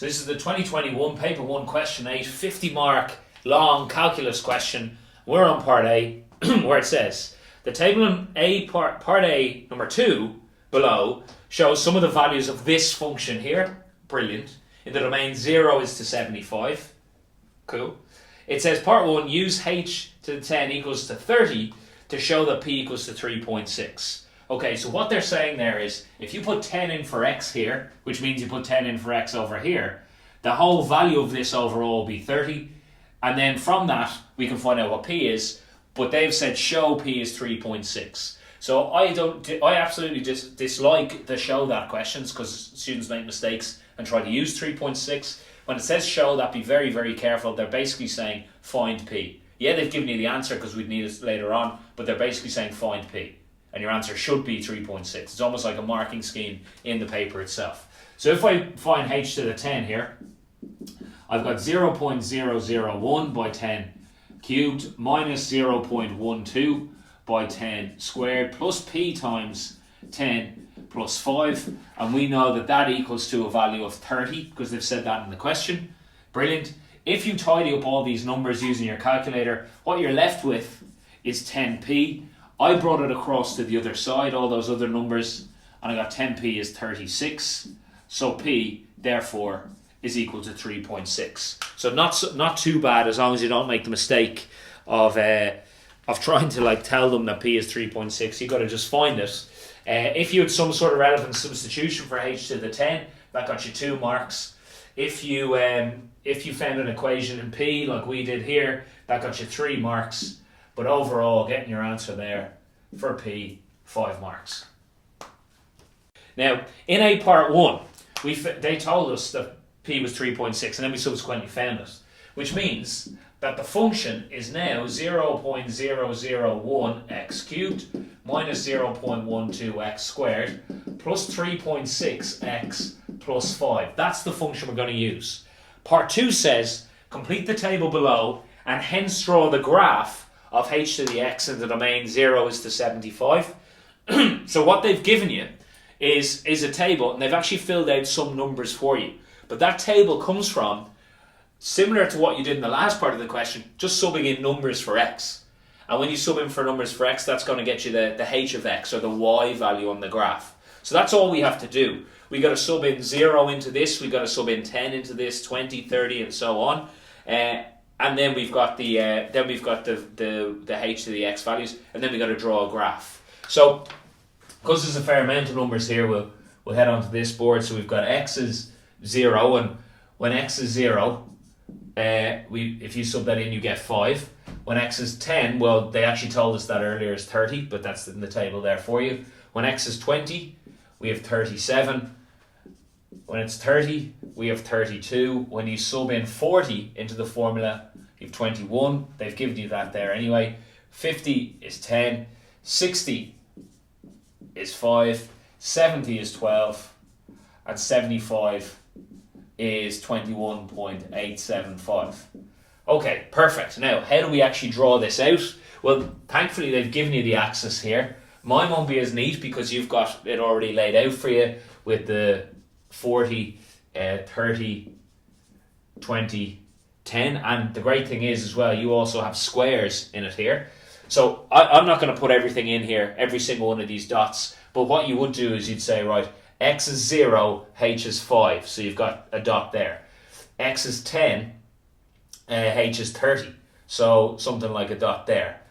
So this is the 2021 Paper 1 Question 8, 50 mark long calculus question. We're on Part A, where it says, the table in Part A, number 2, below, shows some of the values of this function here. Brilliant. In the domain 0 is to 75. Cool. It says Part 1, use h to the 10 equals to 30 to show that p equals to 3.6. Okay, so what they're saying there is, if you put 10 in for x here, which means you put 10 in for x over here, the whole value of this overall will be 30, and then from that, we can find out what p is, but they've said show p is 3.6. So I absolutely dislike the show that questions, because students make mistakes and try to use 3.6. When it says show that, be very, very careful. They're basically saying find p. Yeah, they've given you the answer because we'd need it later on, but they're basically saying find p. And your answer should be 3.6. It's almost like a marking scheme in the paper itself. So if I find h to the 10 here, I've got 0.001 by 10 cubed minus 0.12 by 10 squared plus p times 10 plus 5. And we know that that equals to a value of 30 because they've said that in the question. Brilliant. If you tidy up all these numbers using your calculator, what you're left with is 10p. I brought it across to the other side, all those other numbers, and I got 10p is 36. So p, therefore, is equal to 3.6. So not too bad, as long as you don't make the mistake of trying to tell them that p is 3.6. You've got to just find it. If you had some sort of relevant substitution for h to the 10, that got you 2 marks. If you found an equation in p like we did here, that got you 3 marks. But overall, getting your answer there for p, 5 marks. Now, in A Part 1, they told us that p was 3.6, and then we subsequently found it, which means that the function is now 0.001x cubed minus 0.12x squared plus 3.6x plus 5. That's the function we're going to use. Part 2 says, complete the table below and hence draw the graph of h to the x in the domain 0 is to 75. So what they've given you is a table, and they've actually filled out some numbers for you. But that table comes from, similar to what you did in the last part of the question, just subbing in numbers for x. And when you sub in for numbers for x, that's going to get you the h of x, or the y value on the graph. So that's all we have to do. We got to sub in 0 into this, we got to sub in 10 into this, 20, 30, and so on. And then we've got the h to the x values, and then we got to draw a graph. So, because there's a fair amount of numbers here, we'll head onto this board. So we've got x is 0, and when x is 0, if you sub that in, you get 5. When x is 10, well, they actually told us that earlier is 30, but that's in the table there for you. When x is 20, we have 37. When it's 30, we have 32. When you sub in 40 into the formula, you have 21. They've given you that there anyway. 50 is 10. 60 is 5. 70 is 12. And 75 is 21.875. Okay, perfect. Now, how do we actually draw this out? Well, thankfully, they've given you the axis here. Mine won't be as neat because you've got it already laid out for you with the 40, 30, 20, 10. And the great thing is as well, you also have squares in it here. So I'm not going to put everything in here, every single one of these dots. But what you would do is you'd say, right, x is 0, h is 5. So you've got a dot there. X is 10, h is 30. So something like a dot there.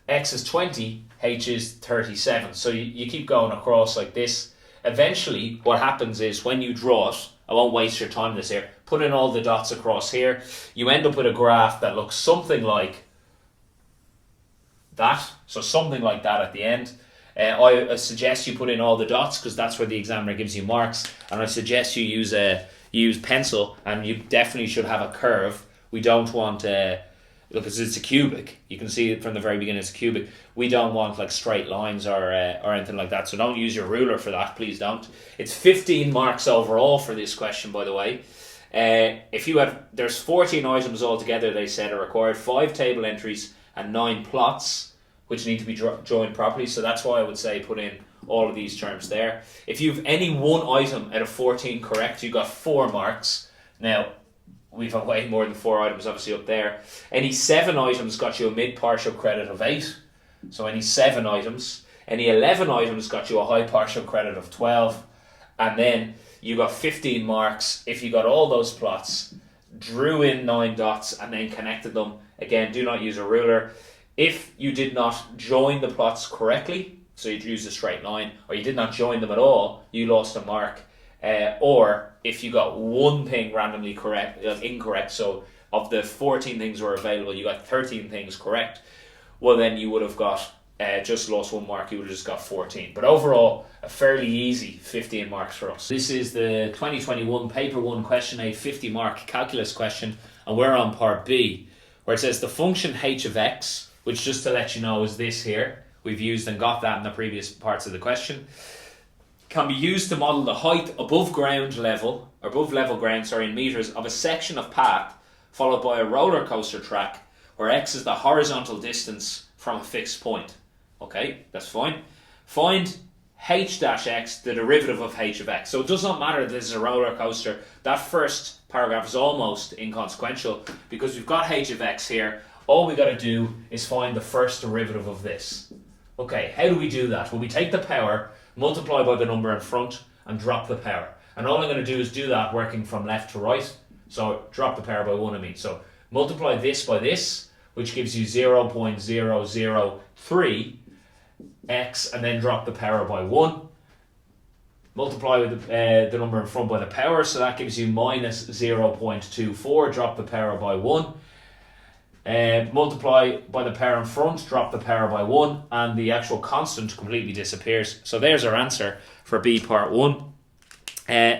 X is 20, h is 37. So you keep going across like this. Eventually, what happens is when you draw it, I won't waste your time this here, put in all the dots across here, you end up with a graph that looks something like that. So something like that at the end. I suggest you put in all the dots because that's where the examiner gives you marks. And I suggest you use pencil, and you definitely should have a curve. We don't want... Look, it's a cubic. You can see it from the very beginning, it's a cubic. We don't want like straight lines or anything like that. So don't use your ruler for that, please don't. It's 15 marks overall for this question, by the way. There's 14 items altogether, they said, are required. 5 table entries and 9 plots, which need to be joined properly. So that's why I would say put in all of these terms there. If you've any one item out of 14 correct, you got 4 marks. Now, we've had way more than 4 items obviously up there. Any 7 items got you a mid-partial credit of 8. So any 7 items. Any 11 items got you a high partial credit of 12. And then you got 15 marks if you got all those plots, drew in 9 dots, and then connected them. Again, do not use a ruler. If you did not join the plots correctly, so you'd use a straight line, or you did not join them at all, you lost a mark. Or if you got one thing randomly incorrect, so of the 14 things were available, you got 13 things correct, well then you would have got just lost 1 mark, you would have just got 14. But overall, a fairly easy 15 marks for us. This is the 2021 Paper 1 Question 8 50 mark calculus question, and we're on part B, where it says the function h of x, which just to let you know is this here, we've used and got that in the previous parts of the question, can be used to model the height above level ground in meters of a section of path followed by a roller coaster track where x is the horizontal distance from a fixed point. Okay, that's fine. Find h dash x, the derivative of h of x. So it does not matter that this is a roller coaster. That first paragraph is almost inconsequential because we've got h of x here. All we got to do is find the first derivative of this. Okay, how do we do that? Well, we take the power, multiply by the number in front, and drop the power. And all I'm going to do is do that working from left to right. So drop the power by 1 I mean. So multiply this by this, which gives you 0.003 x, and then drop the power by 1. Multiply with the number in front by the power, so that gives you minus 0.24, drop the power by 1. Multiply by the power in front, drop the power by 1, and the actual constant completely disappears. So there's our answer for B part 1.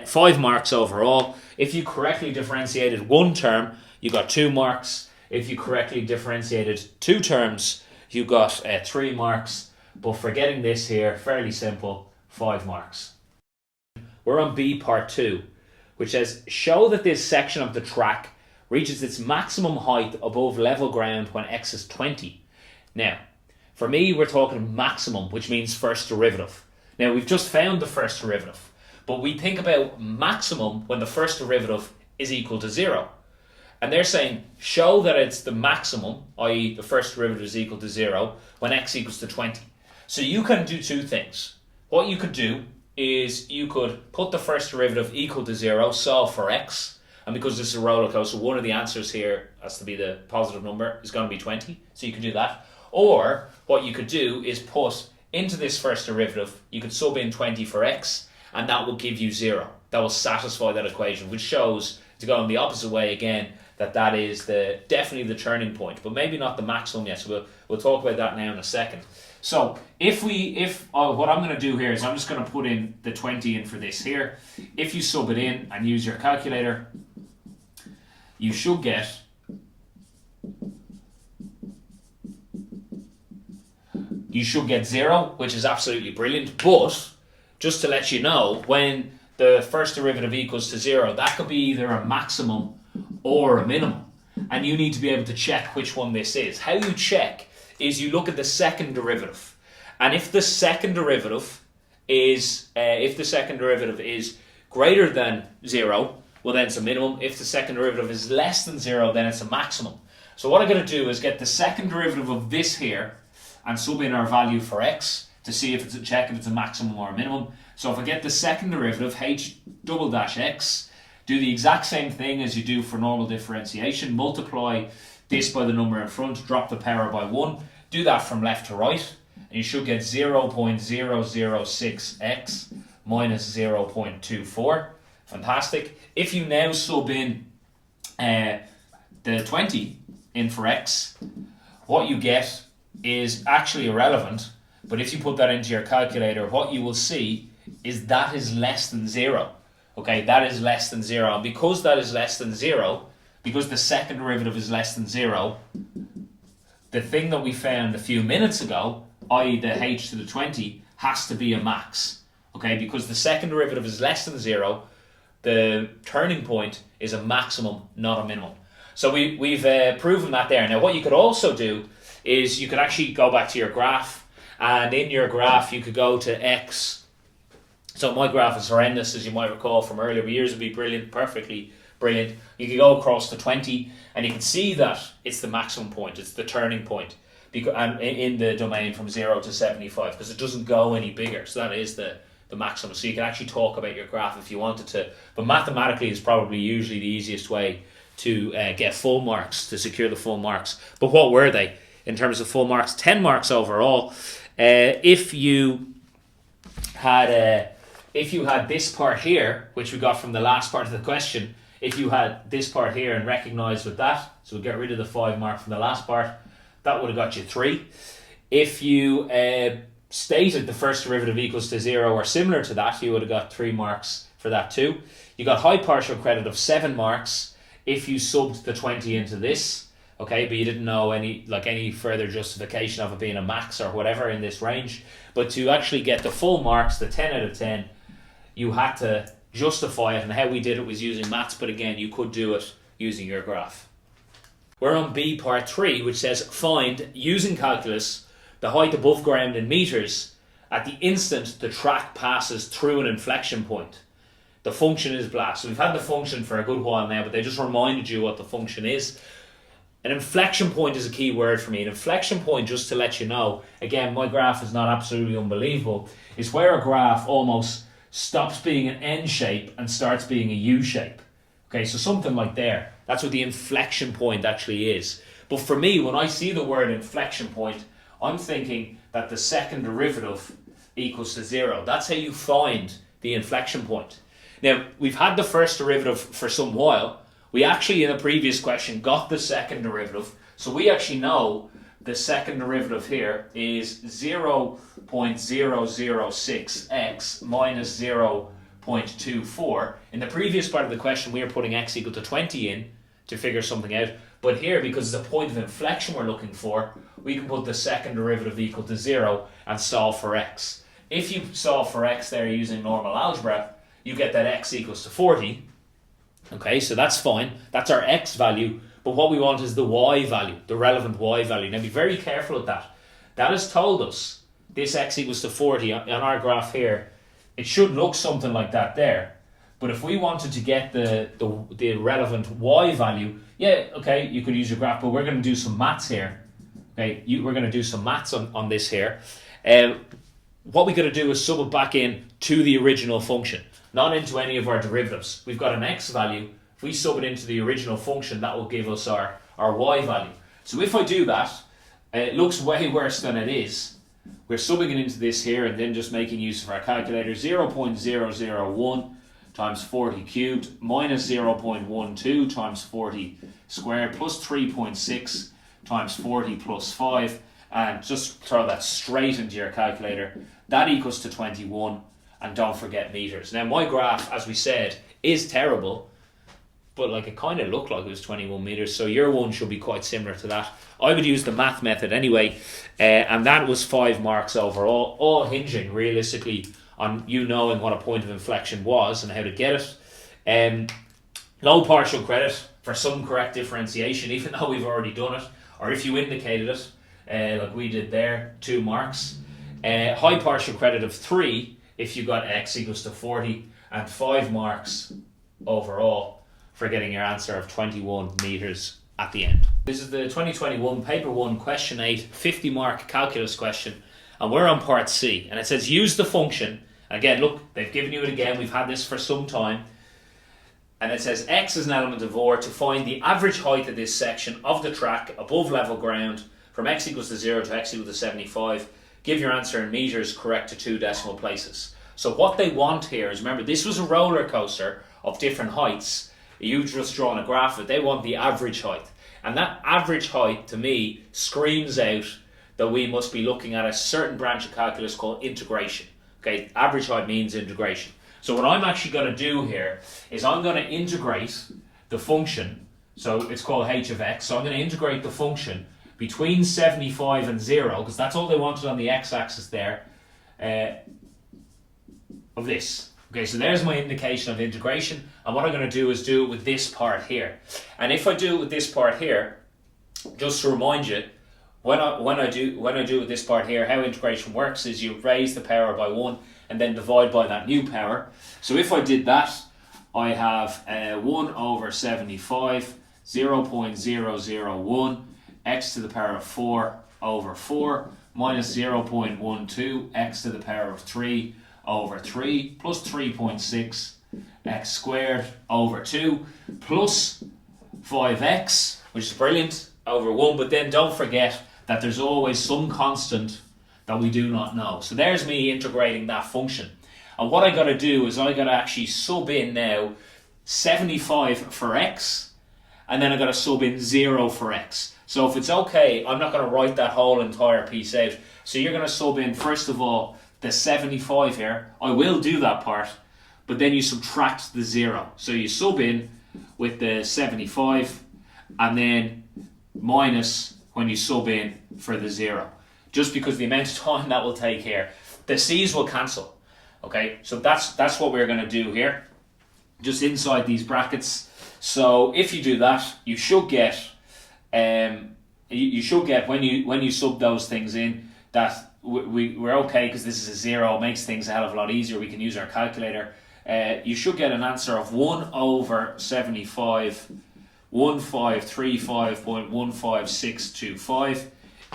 5 marks overall. If you correctly differentiated 1 term, you got 2 marks. If you correctly differentiated 2 terms, you got 3 marks. But for getting this here, fairly simple, 5 marks. We're on B part 2, which says, show that this section of the track reaches its maximum height above level ground when x is 20. Now, for me, we're talking maximum, which means first derivative. Now, we've just found the first derivative, but we think about maximum when the first derivative is equal to 0. And they're saying, show that it's the maximum, i.e. the first derivative is equal to 0, when x equals to 20. So you can do 2 things. What you could do is you could put the first derivative equal to 0, solve for x, and because this is a roller coaster, one of the answers here has to be the positive number, is going to be 20, so you can do that. Or what you could do is put into this first derivative, you could sub in 20 for x, and that will give you 0. That will satisfy that equation, which shows, to go in the opposite way again, that is definitely the turning point, but maybe not the maximum yet. So we'll talk about that now in a second. So what I'm going to do here is I'm just going to put in the 20 in for this here. If you sub it in and use your calculator, you should get 0, which is absolutely brilliant. But just to let you know, when the first derivative equals to 0, that could be either a maximum or a minimum, and you need to be able to check which one this is. How you check is you look at the second derivative, and if the second derivative is greater than 0, well then it's a minimum. If the second derivative is less than 0, then it's a maximum. So what I'm going to do is get the second derivative of this here and sub in our value for x to see if it's check if it's a maximum or a minimum. So if I get the second derivative, h double dash x, do the exact same thing as you do for normal differentiation. Multiply this by the number in front, drop the power by 1. Do that from left to right, and you should get 0.006x minus 0.24. Fantastic. If you now sub in the 20 in for x, what you get is actually irrelevant, but if you put that into your calculator, what you will see is that is less than 0. Okay, that is less than 0. And because that is less than 0, because the second derivative is less than 0, the thing that we found a few minutes ago, i.e. the h to the 20, has to be a max. Okay, because the second derivative is less than 0, the turning point is a maximum, not a minimum. So we've proven that there. Now what you could also do is you could actually go back to your graph, and in your graph you could go to x. So my graph is horrendous, as you might recall from earlier, but yours would be brilliant, perfectly Brilliant. You can go across to 20 and you can see that it's the maximum point, it's the turning point and in the domain from 0 to 75 because it doesn't go any bigger. So that is the maximum. So you can actually talk about your graph if you wanted to. But mathematically is probably usually the easiest way to get full marks, to secure the full marks. But what were they in terms of full marks? 10 marks overall. If you had this part here, which we got from the last part of the question, if you had this part here and recognised with that, so we'll get rid of the 5 mark from the last part, that would have got you 3. If you stated the first derivative equals to 0 or similar to that, you would have got 3 marks for that too. You got high partial credit of 7 marks if you subbed the 20 into this, okay, but you didn't know any further justification of it being a max or whatever in this range. But to actually get the full marks, the 10 out of 10, you had to justify it, and how we did it was using maths, but again, you could do it using your graph. We're on B part 3, which says find, using calculus, the height above ground in meters at the instant the track passes through an inflection point. The function is blah. So we've had the function for a good while now, but they just reminded you what the function is. An inflection point is a key word for me. An inflection point, just to let you know, again, my graph is not absolutely unbelievable, is where a graph almost stops being an N shape and starts being a U shape. Okay, so something like there. That's what the inflection point actually is. But for me, when I see the word inflection point, I'm thinking that the second derivative equals to 0. That's how you find the inflection point. Now, we've had the first derivative for some while. We actually, in the previous question, got the second derivative. So we actually know the second derivative here is 0.006x minus 0.24. In the previous part of the question, we were putting x equal to 20 in to figure something out. But here, because it's a point of inflection we're looking for, we can put the second derivative equal to 0 and solve for x. If you solve for x there using normal algebra, you get that x equals to 40. Okay, so that's fine. That's our x value. But what we want is the y value, the relevant y value. Now be very careful with that. That has told us this x equals to 40 on our graph here. It should look something like that there. But if we wanted to get the relevant y value, yeah, okay, you could use your graph, but we're going to do some maths here. Okay, we're going to do some maths on this here. What we're going to do is sub it back in to the original function, not into any of our derivatives. We've got an x value. If we sub it into the original function, that will give us our y value. So if I do that, it looks way worse than it is. We're subbing it into this here and then just making use of our calculator. 0.001 times 40 cubed minus 0.12 times 40 squared plus 3.6 times 40 plus 5, and just throw that straight into your calculator. That equals to 21, and don't forget meters. Now my graph, as we said, is terrible, but like it kind of looked like it was 21 meters, so your one should be quite similar to that. I would use the math method anyway, and that was 5 marks overall, all hinging realistically on you knowing what a point of inflection was and how to get it. No partial credit for some correct differentiation, even though we've already done it, or if you indicated it, like we did there, 2 marks. High partial credit of 3 if you got x equals to 40, and 5 marks overall for getting your answer of 21 meters at the end. This is the 2021 paper 1 question 8 50 mark calculus question, and we're on part C, and it says use the function. Again, look, they've given you it again, we've had this for some time, and it says x is an element of or to find the average height of this section of the track above level ground from x equals to 0 to x equals to 75. Give your answer in meters correct to 2 decimal places. So what they want here is, remember, this was a roller coaster of different heights. You've just drawn a graph of it. They want the average height. And that average height, to me, screams out that we must be looking at a certain branch of calculus called integration. Okay, average height means integration. So what I'm actually going to do here is I'm going to integrate the function. So it's called h of x. So I'm going to integrate the function between 75 and 0, because that's all they wanted on the x-axis there, of this. Okay, so there's my indication of integration, and what I'm going to do is do it with this part here. And if I do it with this part here, just to remind you, when I do with this part here, how integration works is you raise the power by 1 and then divide by that new power. So if I did that, I have 1 over 75, 0.001 x to the power of 4 over 4 minus 0.12 x to the power of 3 over 3 plus 3.6 x squared over 2 plus 5x, which is brilliant, over 1. But then don't forget that there's always some constant that we do not know. So there's me integrating that function. And what I got to do is I got to actually sub in now 75 for x, and then I got to sub in 0 for x. So if it's okay, I'm not going to write that whole entire piece out. So you're going to sub in, first of all, the 75 here. I will do that part, but then you subtract the 0. So you sub in with the 75, and then minus when you sub in for the 0. Just because the amount of time that will take here. The c's will cancel. Okay, so that's what we're going to do here, just inside these brackets. So if you do that, you should get when you sub those things in that we're okay, because this is a 0. It makes things a hell of a lot easier. We can use our calculator. You should get an answer of 1 over 75, 1535.15625.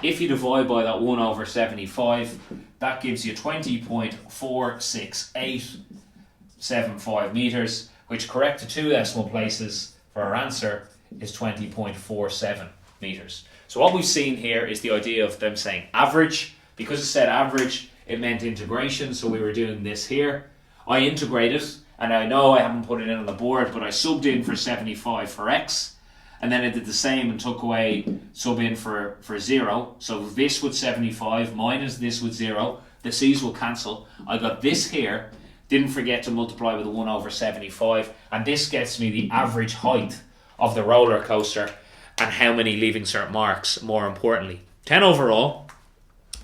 If you divide by that 1 over 75, that gives you 20.46875 metres, which, correct to 2 decimal places for our answer, is 20.47 metres. So what we've seen here is the idea of them saying average. Because it said average, it meant integration, so we were doing this here. I integrated, and I know I haven't put it in on the board, but I subbed in for 75 for x, and then I did the same and took away sub in for 0. So this with 75 minus this with 0, the c's will cancel. I got this here, didn't forget to multiply with the 1 over 75, and this gets me the average height of the roller coaster and how many leaving cert marks, more importantly. 10 overall.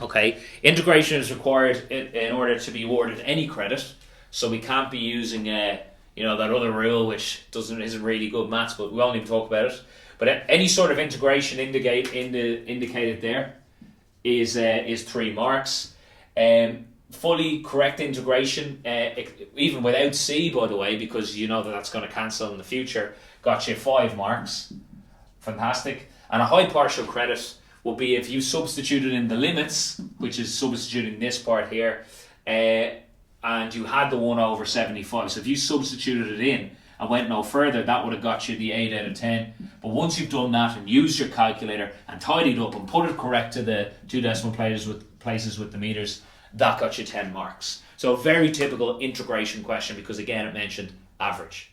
Okay, integration is required in order to be awarded any credit, so we can't be using that other rule which isn't really good maths, but we won't even talk about it. But any sort of integration indicated there is 3 marks. Fully correct integration, even without C, by the way, because you know that's going to cancel in the future, got you 5 marks. Fantastic. And a high partial credit will be if you substituted in the limits, which is substituting this part here, and you had the 1 over 75. So if you substituted it in and went no further, that would have got you the 8 out of 10. But once you've done that and used your calculator and tidied up and put it correct to the 2 decimal places with the meters, that got you 10 marks. So a very typical integration question, because again it mentioned average.